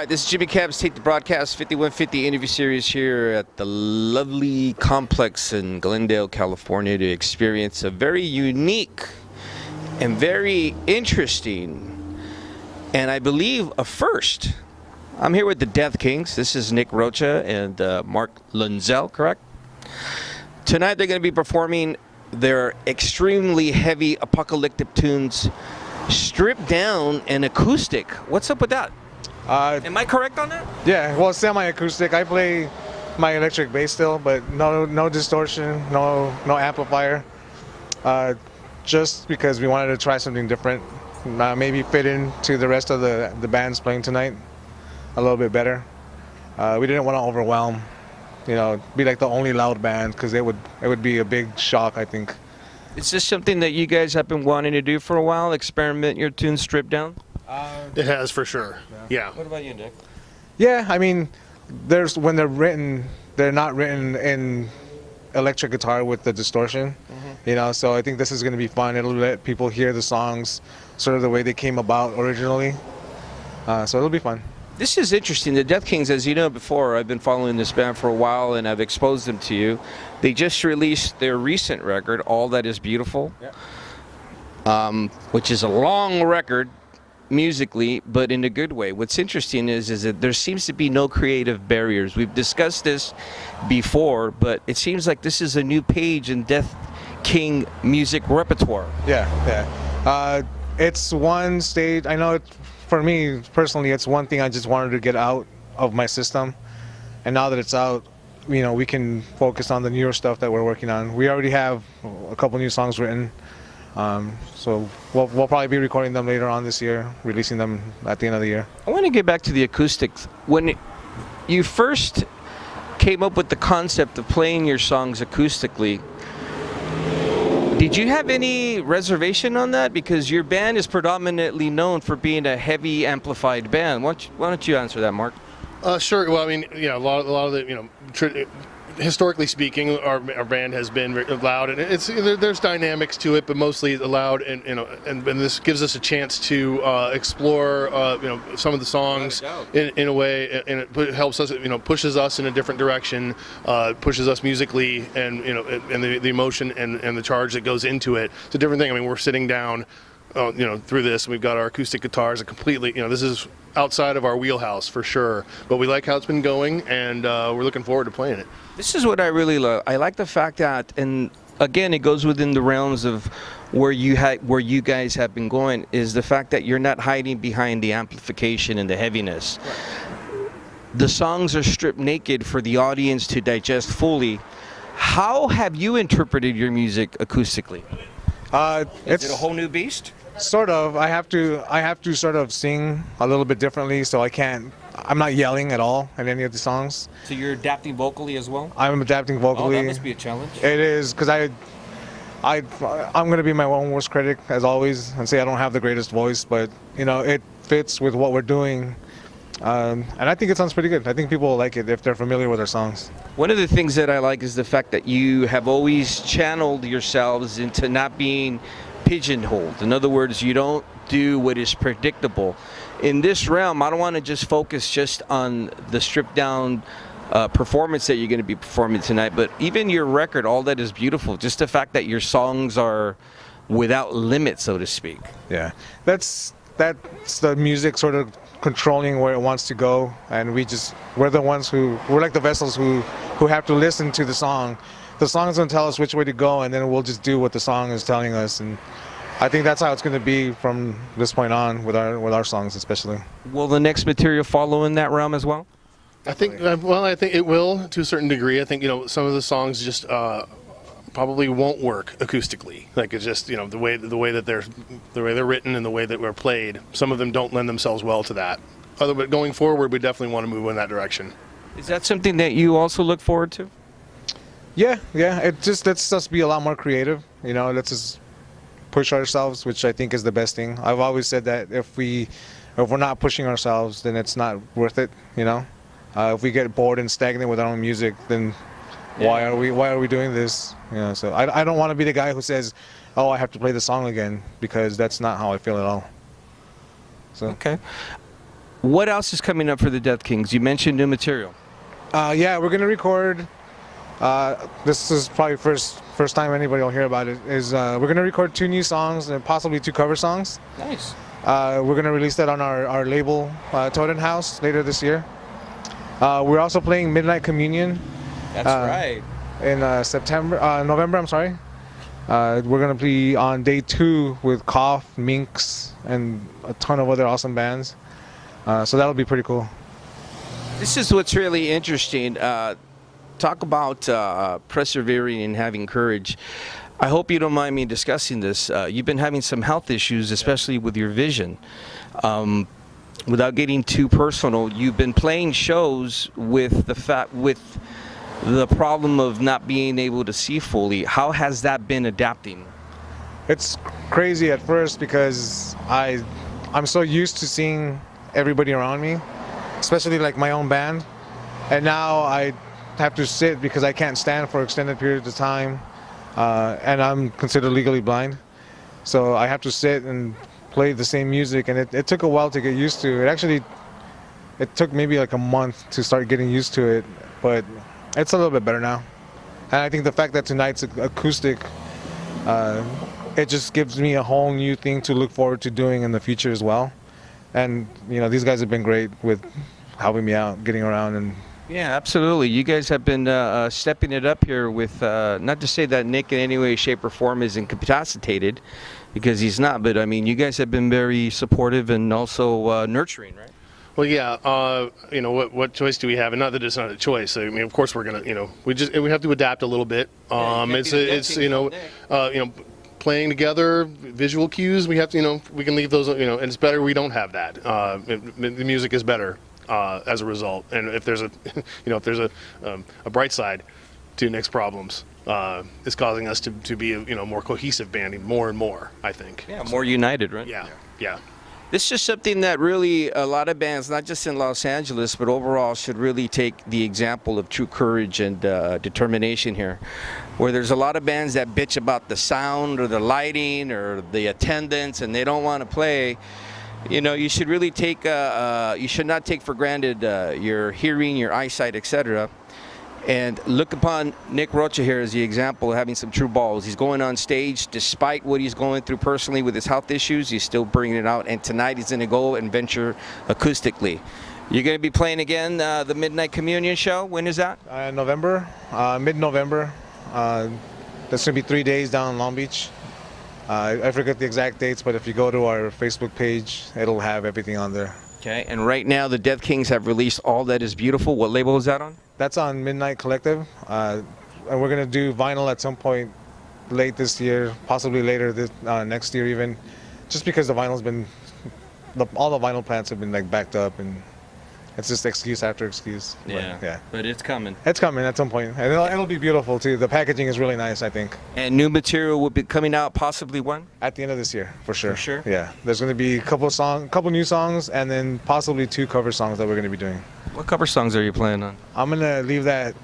right, this is Jimmy Camp's Take the Broadcast 5150 interview series here at the lovely complex in Glendale, California, to experience a very unique and very interesting, and I believe a first. I'm here with the Deathkings. This is Nick Rocha and Mark Lunzel, correct? Tonight they're going to be performing their extremely heavy apocalyptic tunes, stripped down and acoustic. What's up with that? Am I correct on that? Yeah, well, semi-acoustic. I play my electric bass still, but no distortion, no amplifier. Just because we wanted to try something different, maybe fit into the rest of the bands playing tonight a little bit better. We didn't want to overwhelm, be like the only loud band, because it would be a big shock, I think. Is this something that you guys have been wanting to do for a while? Experiment your tunes stripped down? It has, for sure. Yeah. What about you, Nick? Yeah, I mean, when they're written, they're not written in electric guitar with the distortion, so I think this is going to be fun. It'll let people hear the songs sort of the way they came about originally, so it'll be fun. This is interesting. The Deathkings, as you know before, I've been following this band for a while and I've exposed them to you. They just released their recent record, All That Is Beautiful, which is a long record musically, but in a good way. What's interesting is that there seems to be no creative barriers. We've discussed this before, but it seems like this is a new page in Death King music repertoire. Yeah. It's one stage. I know for me personally, it's one thing I just wanted to get out of my system, and now that it's out, we can focus on the newer stuff that we're working on. We already have a couple new songs written. So we'll probably be recording them later on this year, releasing them at the end of the year. I want to get back to the acoustics. When you first came up with the concept of playing your songs acoustically, did you have any reservation on that? Because your band is predominantly known for being a heavy amplified band. Why don't you answer that, Mark? Sure. Well, I mean, a lot of the, historically speaking, our band has been loud, and there's dynamics to it, but mostly loud, and this gives us a chance to explore some of the songs in a way, and it helps us, pushes us in a different direction, pushes us musically, and and the emotion and the charge that goes into it. It's a different thing. I mean, we're sitting down through this, and we've got our acoustic guitars, and completely, this is outside of our wheelhouse for sure, but we like how it's been going, and we're looking forward to playing it. This is what I really love. I like the fact that, and again, it goes within the realms of where you guys have been going, is the fact that you're not hiding behind the amplification and the heaviness. Right. The songs are stripped naked for the audience to digest fully. How have you interpreted your music acoustically? Is it a whole new beast? Sort of. I have to sort of sing a little bit differently, so I'm not yelling at all in any of the songs. So you're adapting vocally as well? I'm adapting vocally. Oh, that must be a challenge. It is, because I'm going to be my own worst critic, as always, and say I don't have the greatest voice, but it fits with what we're doing. And I think it sounds pretty good. I think people will like it if they're familiar with our songs. One of the things that I like is the fact that you have always channeled yourselves into not being pigeonholed. In other words, you don't do what is predictable. In this realm, I don't want to just focus just on the stripped down performance that you're going to be performing tonight, but even your record, All That Is Beautiful, just the fact that your songs are without limit, so to speak. Yeah, that's the music sort of controlling where it wants to go, and we're the ones we're like the vessels who have to listen to the song. The song's going to tell us which way to go, and then we'll just do what the song is telling us. And I think that's how it's going to be from this point on with our songs, especially. Will the next material follow in that realm as well? I think it will to a certain degree. I think some of the songs just probably won't work acoustically. Like, it's just the way that they're written and the way that we're played. Some of them don't lend themselves well to that. But going forward, we definitely want to move in that direction. Is that something that you also look forward to? Yeah. It just lets us be a lot more creative. Lets us push ourselves, which I think is the best thing. I've always said that if we're not pushing ourselves, then it's not worth it. If we get bored and stagnant with our own music, then why are we doing this? So I don't want to be the guy who says, oh, I have to play the song again, because that's not how I feel at all. So. Okay. What else is coming up for the Deathkings? You mentioned new material. Yeah, we're gonna record. This is probably first time anybody will hear about it. We're gonna record 2 new songs and possibly 2 cover songs. Nice. We're gonna release that on our label, Totem House, later this year. We're also playing Midnight Communion. That's right. In November. I'm sorry. We're gonna be on day 2 with Cough, Minx, and a ton of other awesome bands. So that'll be pretty cool. This is what's really interesting. Talk about persevering and having courage. I hope you don't mind me discussing this. You've been having some health issues, especially with your vision. Without getting too personal, you've been playing shows with the problem of not being able to see fully. How has that been adapting? It's crazy at first because I'm so used to seeing everybody around me, especially like my own band, and now I have to sit because I can't stand for extended periods of time, and I'm considered legally blind, so I have to sit and play the same music, and it took a while to get used to. It took maybe like a month to start getting used to it, but it's a little bit better now. And I think the fact that tonight's acoustic, it just gives me a whole new thing to look forward to doing in the future as well. And these guys have been great with helping me out, getting around. And yeah, absolutely. You guys have been stepping it up here with, not to say that Nick in any way, shape, or form is incapacitated, because he's not, but I mean, you guys have been very supportive and also nurturing, right? Well, yeah. What choice do we have? And not that it's not a choice. I mean, of course we're gonna, we have to adapt a little bit. Playing together, visual cues. We have to, we can leave those. And it's better we don't have that. The music is better as a result. And if there's a bright side to Nick's problems, it's causing us to be a more cohesive band, more and more. I think. Yeah, more united, right? Yeah. This is something that really a lot of bands, not just in Los Angeles, but overall should really take the example of true courage and determination here. Where there's a lot of bands that bitch about the sound or the lighting or the attendance and they don't want to play. You should really you should not take for granted your hearing, your eyesight, etc. And look upon Nick Rocha here as the example of having some true balls. He's going on stage despite what he's going through personally with his health issues. He's still bringing it out. And tonight he's going to go and venture acoustically. You're going to be playing again the Midnight Communion show. When is that? November, mid-November. That's going to be 3 days down in Long Beach. I forget the exact dates, but if you go to our Facebook page, it'll have everything on there. Okay, and right now the Deathkings have released All That Is Beautiful. What label is that on? That's on Midnight Collective, and we're gonna do vinyl at some point late this year, possibly later next year even, just because the vinyl's been, all the vinyl plants have been like backed up, and it's just excuse after excuse. Yeah. But it's coming. It's coming at some point, and it'll be beautiful too. The packaging is really nice, I think. And new material will be coming out possibly when? At the end of this year, for sure. For sure? Yeah. There's going to be a couple new songs, and then possibly 2 cover songs that we're going to be doing. What cover songs are you playing on? I'm going to leave that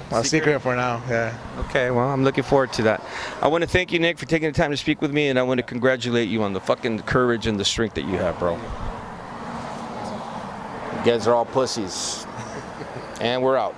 a secret for now. Yeah. Okay, well, I'm looking forward to that. I want to thank you, Nick, for taking the time to speak with me, and I want to congratulate you on the fucking courage and the strength that you have, bro. You guys are all pussies. And we're out.